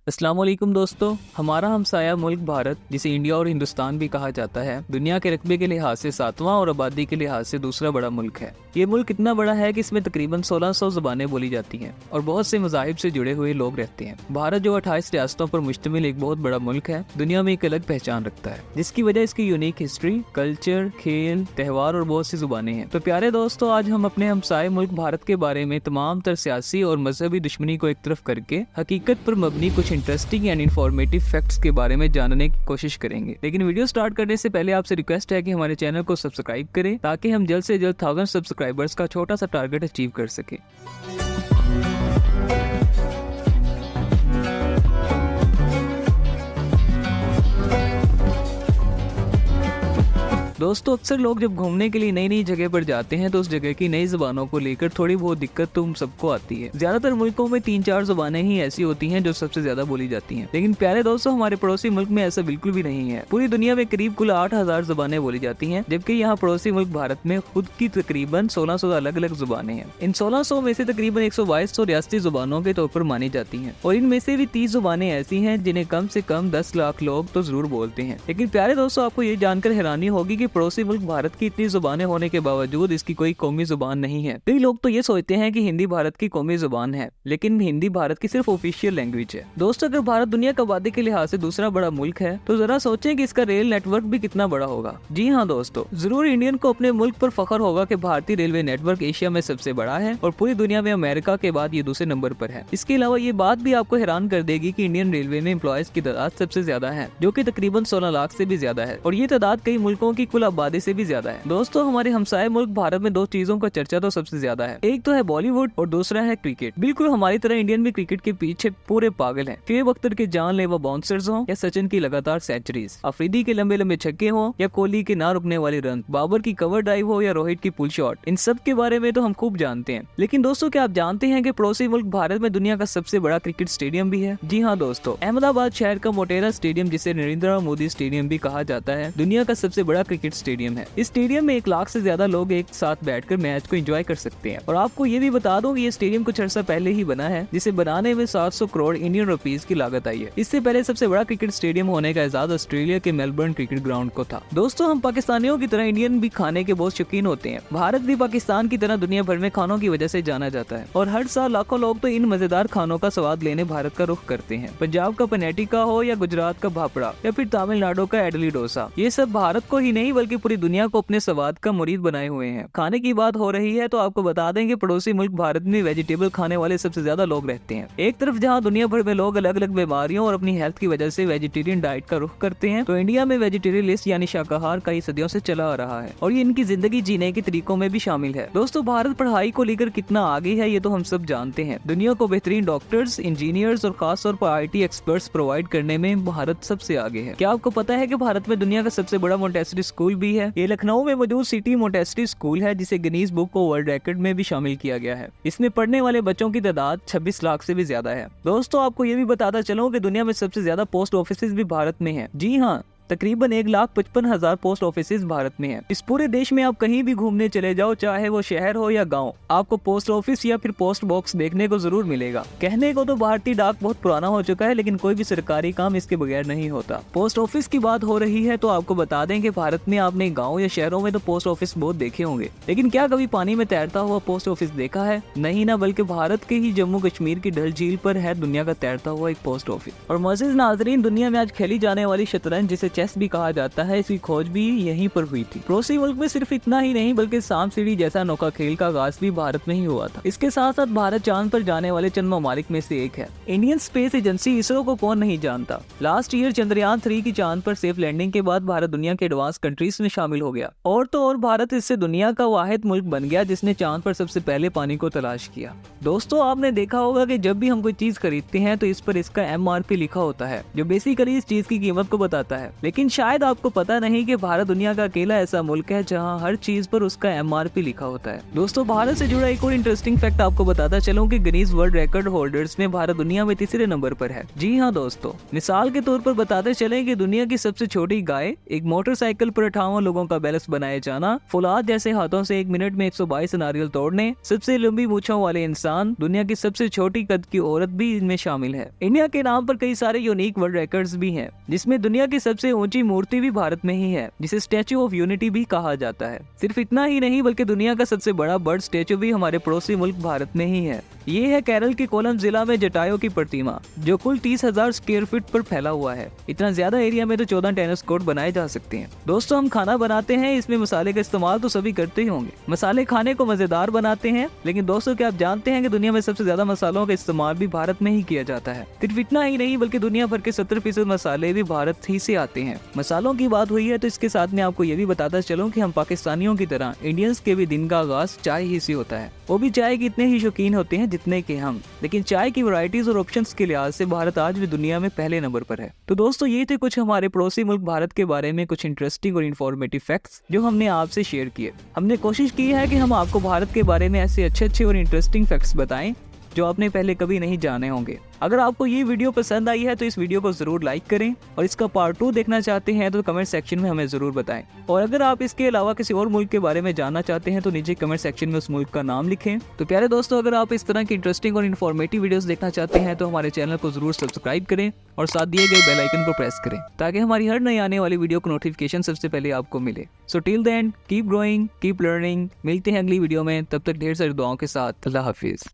अस्सलाम वालेकुम दोस्तों, हमारा हमसाया मुल्क भारत, जिसे इंडिया और हिंदुस्तान भी कहा जाता है, दुनिया के रकबे के लिहाज से 7वां और आबादी के लिहाज से दूसरा बड़ा मुल्क है। ये मुल्क इतना बड़ा है कि इसमें तकरीबन 1600 ज़ुबानें बोली जाती हैं और बहुत से मज़ाहिब से जुड़े हुए लोग रहते हैं। भारत जो 28 रियासतों पर मुश्तमिल एक बहुत बड़ा मुल्क है, दुनिया में एक अलग पहचान रखता है, जिसकी वजह इसकी यूनिक हिस्ट्री, कल्चर, खेल, त्यौहार और बहुत सी ज़ुबानें हैं। तो प्यारे दोस्तों, आज हम अपने हमसाये मुल्क भारत के बारे में तमाम तर सियासी और मजहबी दुश्मनी को एक तरफ करके हकीकत पर मबनी कुछ इंटरेस्टिंग एंड इन्फॉर्मेटिव फैक्ट्स के बारे में जानने की कोशिश करेंगे। लेकिन वीडियो स्टार्ट करने से पहले आपसे रिक्वेस्ट है कि हमारे चैनल को सब्सक्राइब करें ताकि हम जल्द से जल्द 1000 सब्सक्राइबर्स का छोटा सा टारगेट अचीव कर सके। दोस्तों, अक्सर लोग जब घूमने के लिए नई नई जगह पर जाते हैं तो उस जगह की नई ज़ुबानों को लेकर थोड़ी बहुत दिक्कत तो हम सबको आती है। ज्यादातर मुल्कों में 3-4 ज़ुबानें ही ऐसी होती हैं जो सबसे ज्यादा बोली जाती हैं। लेकिन प्यारे दोस्तों, हमारे पड़ोसी मुल्क में ऐसा बिल्कुल भी नहीं है। पूरी दुनिया में करीब कुल 8000 ज़ुबानें बोली जाती हैं, जबकि यहाँ पड़ोसी मुल्क भारत में खुद की तकरीबन 1600 अलग अलग ज़ुबानें हैं। इन 1600 में से तकरीबन 122 रियासती ज़ुबानों के तौर पर मानी जाती हैं और इनमें से भी 30 ज़ुबानें ऐसी हैं जिन्हें कम से कम 10 लाख लोग तो जरूर बोलते हैं। लेकिन प्यारे दोस्तों, आपको ये जानकर हैरानी होगी कि पड़ोसी मुल्क भारत की इतनी जुबानें होने के बावजूद इसकी कोई कौमी जुबान नहीं है। कई लोग तो ये सोचते हैं कि हिंदी भारत की कौमी जुबान है, लेकिन हिंदी भारत की सिर्फ ऑफिशियल लैंग्वेज है। दोस्तों, अगर भारत दुनिया की आबादी के लिहाज से दूसरा बड़ा मुल्क है तो जरा सोचें कि इसका रेल नेटवर्क भी कितना बड़ा होगा। जी हाँ दोस्तों, जरूर इंडियन को अपने मुल्क पर फख्र होगा कि भारतीय रेलवे नेटवर्क एशिया में सबसे बड़ा है और पूरी दुनिया में अमेरिका के बाद ये दूसरे नंबर पर है। इसके अलावा ये बात भी आपको हैरान कर देगी कि इंडियन रेलवे में एम्प्लॉयज की तादाद सबसे ज्यादा है, जो कि तकरीबन 16 लाख से भी ज्यादा है और ये तादाद कई मुल्कों की कुल आबादी से भी ज्यादा है। दोस्तों, हमारे हमसाये मुल्क भारत में दो चीजों का चर्चा तो सबसे ज्यादा है। एक तो है बॉलीवुड और दूसरा है क्रिकेट। बिल्कुल हमारी तरह इंडियन भी क्रिकेट के पीछे पूरे पागल हैं। शुएब अख्तर के जानलेवा बाउंसर्स हों या सचिन की लगातार सेंचुरीज, अफरीदी के लंबे लंबे छक्के हों या कोहली के ना रुकने वाले रन, बाबर की कवर ड्राइव हो या रोहित की पुल शॉट, इन सब के बारे में तो हम खूब जानते हैं। लेकिन दोस्तों, क्या आप जानते हैं कि पड़ोसी मुल्क भारत में दुनिया का सबसे बड़ा क्रिकेट स्टेडियम भी है? जी हाँ दोस्तों, अहमदाबाद शहर का मोटेरा स्टेडियम, जिसे नरेंद्र मोदी स्टेडियम भी कहा जाता है, दुनिया का सबसे बड़ा क्रिकेट स्टेडियम है। इस स्टेडियम में 1 लाख से ज्यादा लोग एक साथ बैठकर मैच को एंजॉय कर सकते हैं। और आपको ये भी बता दूं कि ये स्टेडियम कुछ अर्सा पहले ही बना है, जिसे बनाने में 700 करोड़ इंडियन रुपीस की लागत आई है। इससे पहले सबसे बड़ा क्रिकेट स्टेडियम होने का एजाज ऑस्ट्रेलिया के मेलबर्न क्रिकेट ग्राउंड को था। दोस्तों, हम पाकिस्तानियों की तरह इंडियन भी खाने के बहुत शौकीन होते हैं। भारत भी पाकिस्तान की तरह दुनिया भर में खानों की वजह से जाना जाता है और हर साल लाखों लोग तो इन मजेदार खानों का स्वाद लेने भारत का रुख करते हैं। पंजाब का पनेटिका हो या गुजरात का भापड़ा या फिर तमिलनाडु का इडली डोसा, ये सब भारत को ही नहीं बल्कि पूरी दुनिया को अपने स्वाद का मुरीद बनाए हुए हैं। खाने की बात हो रही है तो आपको बता दें कि पड़ोसी मुल्क भारत में वेजिटेबल खाने वाले सबसे ज्यादा लोग रहते हैं। एक तरफ जहां दुनिया भर में लोग अलग अलग बीमारियों और अपनी हेल्थ की वजह से वेजिटेरियन डाइट का रुख करते हैं, तो इंडिया में वेजिटेरियलिस्ट यानी शाकाहार कई सदियों से चला आ रहा है और ये इनकी जिंदगी जीने के तरीकों में भी शामिल है। दोस्तों, भारत पढ़ाई को लेकर कितना आगे है ये तो हम सब जानते हैं। दुनिया को बेहतरीन डॉक्टर्स, इंजीनियर्स और खास तौर पर IT एक्सपर्ट्स प्रोवाइड करने में भारत सबसे आगे है। क्या आपको पता है कि भारत में दुनिया का सबसे बड़ा मोंटेसरी स्कूल भी है? ये लखनऊ में मौजूद सिटी मोंटेसरी स्कूल है, जिसे गिनीज बुक को वर्ल्ड रिकॉर्ड में भी शामिल किया गया है। इसमें पढ़ने वाले बच्चों की तादाद 26 लाख से भी ज्यादा है। दोस्तों, आपको ये भी बताता चलूं कि दुनिया में सबसे ज्यादा पोस्ट ऑफिस भी भारत में है। जी हाँ, तकरीबन 1,55,000 पोस्ट ऑफिस भारत में है। इस पूरे देश में आप कहीं भी घूमने चले जाओ, चाहे वो शहर हो या गांव, आपको पोस्ट ऑफिस या फिर पोस्ट बॉक्स देखने को जरूर मिलेगा। कहने को तो भारतीय डाक बहुत पुराना हो चुका है, लेकिन कोई भी सरकारी काम इसके बगैर नहीं होता। पोस्ट ऑफिस की बात हो रही है तो आपको बता दें कि भारत में आपने गाँव या शहरों में तो पोस्ट ऑफिस बहुत देखे होंगे, लेकिन क्या कभी पानी में तैरता हुआ पोस्ट ऑफिस देखा है? नहीं ना, बल्कि भारत के ही जम्मू कश्मीर की डल झील पर है दुनिया का तैरता हुआ एक पोस्ट ऑफिस। और मज़ीद नाज़रीन, दुनिया में आज खेली जाने वाली शतरंज, जिसे चेस भी कहा जाता है, इसकी खोज भी यहीं पर हुई थी। पड़ोसी मुल्क में सिर्फ इतना ही नहीं बल्कि सांप सीढ़ी जैसा अनोखा खेल का आगाज भी भारत में ही हुआ था। इसके साथ साथ भारत चांद पर जाने वाले चंद ममालिक में से एक है। इंडियन स्पेस एजेंसी इसरो को कौन नहीं जानता। लास्ट ईयर चंद्रयान 3 की चांद पर सेफ लैंडिंग के बाद भारत दुनिया के एडवांस कंट्रीज में शामिल हो गया और तो और भारत इससे दुनिया का वाहिद मुल्क बन गया जिसने चांद पर सबसे पहले पानी को तलाश किया। दोस्तों, आपने देखा होगा कि जब भी हम कोई चीज खरीदते हैं तो इस पर इसका MRP लिखा होता है, जो बेसिकली इस चीज की कीमत को बताता है। लेकिन शायद आपको पता नहीं कि भारत दुनिया का अकेला ऐसा मुल्क है जहां हर चीज पर उसका MRP लिखा होता है। दोस्तों, भारत से जुड़ा एक और इंटरेस्टिंग फैक्ट आपको बताता चलूं कि गिनीज वर्ल्ड रिकॉर्ड होल्डर्स में भारत दुनिया में तीसरे नंबर पर है। जी हाँ दोस्तों, मिसाल के तौर पर बताते चलें कि दुनिया की सबसे छोटी गाय, एक मोटरसाइकिल पर 58 लोगों का बैलेंस बनाए जाना, फौलाद जैसे हाथों से 1 मिनट में 122 नारियल तोड़ने, सबसे लंबी मूंछों वाले इंसान, दुनिया की सबसे छोटी कद की औरत भी इनमें शामिल है। इंडिया के नाम पर कई सारे यूनिक वर्ल्ड रिकॉर्ड्स भी हैं, जिसमें दुनिया की सबसे ऊंची मूर्ति भी भारत में ही है, जिसे स्टैच्यू ऑफ यूनिटी भी कहा जाता है। सिर्फ इतना ही नहीं बल्कि दुनिया का सबसे बड़ा बर्ड स्टैच्यू भी हमारे पड़ोसी मुल्क भारत में ही है। ये है केरल के कोलम जिला में जटायु की प्रतिमा, जो कुल 30,000 स्क्वायर फीट पर फैला हुआ है। इतना ज्यादा एरिया में तो 14 टेनिस कोर्ट बनाए जा सकते हैं। दोस्तों, हम खाना बनाते हैं, इसमें मसाले का इस्तेमाल तो सभी करते ही होंगे। मसाले खाने को मजेदार बनाते हैं, लेकिन दोस्तों क्या आप जानते हैं कि दुनिया में सबसे ज्यादा मसालों का इस्तेमाल भी भारत में ही किया जाता है। सिर्फ इतना ही नहीं बल्कि दुनिया भर के 70% मसाले भी भारत ही से आते हैं। मसालों की बात हुई है तो इसके साथ में आपको ये भी बताता चलूं कि हम पाकिस्तानियों की तरह इंडियंस के भी दिन का आगाज चाय ही से होता है। वो भी चाय के इतने ही शौकीन होते हैं जितने के हम, लेकिन चाय की वैरायटीज और ऑप्शंस के लिहाज से भारत आज भी दुनिया में पहले नंबर पर है। तो दोस्तों, ये थे कुछ हमारे पड़ोसी मुल्क भारत के बारे में कुछ इंटरेस्टिंग और इन्फॉर्मेटिव फैक्ट्स जो हमने आपसे शेयर किए। हमने कोशिश की है कि हम आपको भारत के बारे में ऐसे अच्छे और इंटरेस्टिंग फैक्ट्स बताएं जो आपने पहले कभी नहीं जाने होंगे। अगर आपको ये वीडियो पसंद आई है तो इस वीडियो को जरूर लाइक करें, और इसका पार्ट 2 देखना चाहते हैं तो कमेंट सेक्शन में हमें जरूर बताएं। और अगर आप इसके अलावा किसी और मुल्क के बारे में जानना चाहते हैं तो नीचे कमेंट सेक्शन में उस मुल्क का नाम लिखें। तो प्यारे दोस्तों, अगर आप इस तरह की इंटरेस्टिंग और इन्फॉर्मेटिव वीडियोस देखना चाहते हैं तो हमारे चैनल को जरूर सब्सक्राइब करें और साथ दिए गए बेल आइकन को प्रेस करें, ताकि हमारी हर नई आने वाली वीडियो को नोटिफिकेशन सबसे पहले आपको मिले। So till then, keep growing, keep learning. मिलते हैं अगली वीडियो में, तब तक ढेर सारी दुआओं के साथ। अल्लाह हाफिज।